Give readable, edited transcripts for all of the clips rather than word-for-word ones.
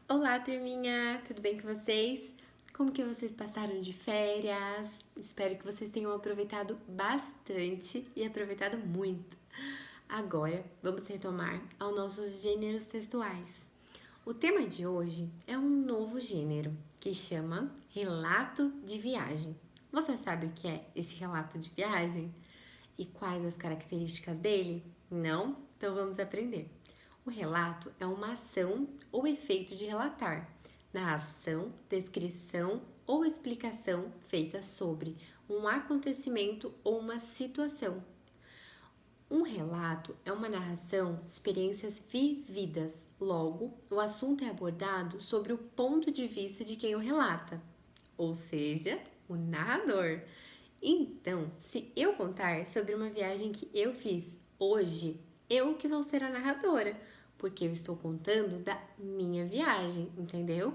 Olá, turminha! Tudo bem com vocês? Como que vocês passaram de férias? Espero que vocês tenham aproveitado bastante e aproveitado muito. Agora, vamos retomar aos nossos gêneros textuais. O tema de hoje é um novo gênero que chama relato de viagem. Você sabe o que é esse relato de viagem? E quais as características dele? Não? Então vamos aprender. O relato é uma ação ou efeito de relatar, narração, descrição ou explicação feita sobre um acontecimento ou uma situação. Um relato é uma narração de experiências vividas, logo, o assunto é abordado sobre o ponto de vista de quem o relata, ou seja, o narrador. Então, se eu contar sobre uma viagem que eu fiz hoje, eu que vou ser a narradora, porque eu estou contando da minha viagem, entendeu?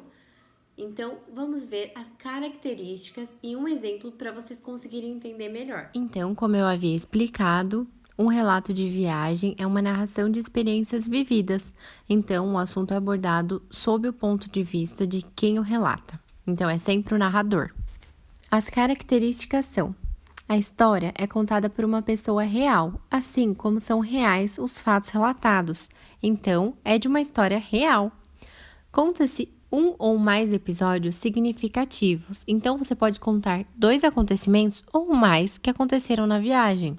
Então, vamos ver as características e um exemplo para vocês conseguirem entender melhor. Então, como eu havia explicado, um relato de viagem é uma narração de experiências vividas. Então, o assunto é abordado sob o ponto de vista de quem o relata. Então, é sempre o narrador. As características são: a história é contada por uma pessoa real, assim como são reais os fatos relatados. Então, é de uma história real. Conta-se um ou mais episódios significativos, então você pode contar 2 acontecimentos ou mais que aconteceram na viagem.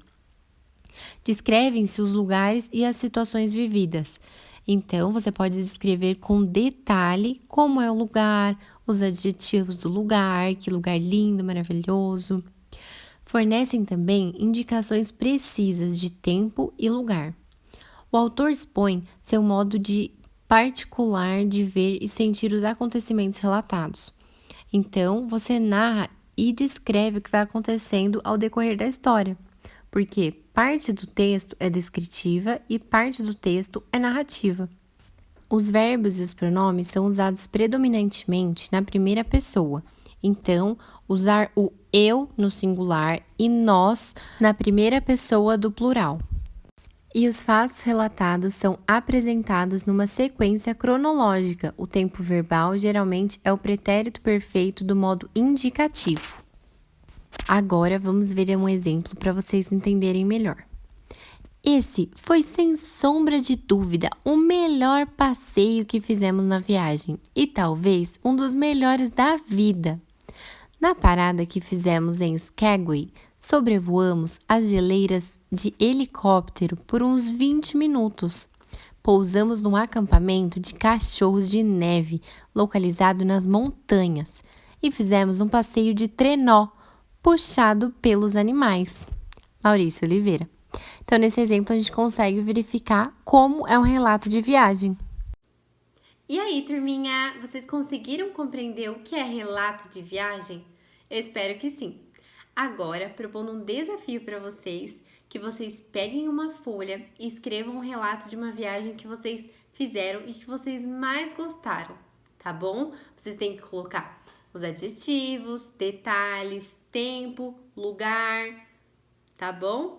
Descrevem-se os lugares e as situações vividas. Então, você pode descrever com detalhe como é o lugar, os adjetivos do lugar, que lugar lindo, maravilhoso. Fornecem também indicações precisas de tempo e lugar. O autor expõe seu modo de particular de ver e sentir os acontecimentos relatados. Então, você narra e descreve o que vai acontecendo ao decorrer da história, porque parte do texto é descritiva e parte do texto é narrativa. Os verbos e os pronomes são usados predominantemente na primeira pessoa. Então, usar o eu no singular e nós na primeira pessoa do plural. E os fatos relatados são apresentados numa sequência cronológica. O tempo verbal geralmente é o pretérito perfeito do modo indicativo. Agora vamos ver um exemplo para vocês entenderem melhor. Esse foi, sem sombra de dúvida, o melhor passeio que fizemos na viagem e talvez um dos melhores da vida. Na parada que fizemos em Skagway, sobrevoamos as geleiras de helicóptero por uns 20 minutos. Pousamos num acampamento de cachorros de neve, localizado nas montanhas, e fizemos um passeio de trenó, puxado pelos animais. Maurício Oliveira. Então, nesse exemplo, a gente consegue verificar como é um relato de viagem. E aí, turminha, vocês conseguiram compreender o que é relato de viagem? Eu espero que sim. Agora, propondo um desafio para vocês, que vocês peguem uma folha e escrevam um relato de uma viagem que vocês fizeram e que vocês mais gostaram, tá bom? Vocês têm que colocar os adjetivos, detalhes, tempo, lugar, tá bom?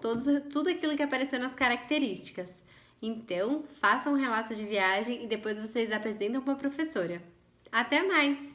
Tudo aquilo que apareceu nas características. Então, façam um relato de viagem e depois vocês apresentam para a professora. Até mais!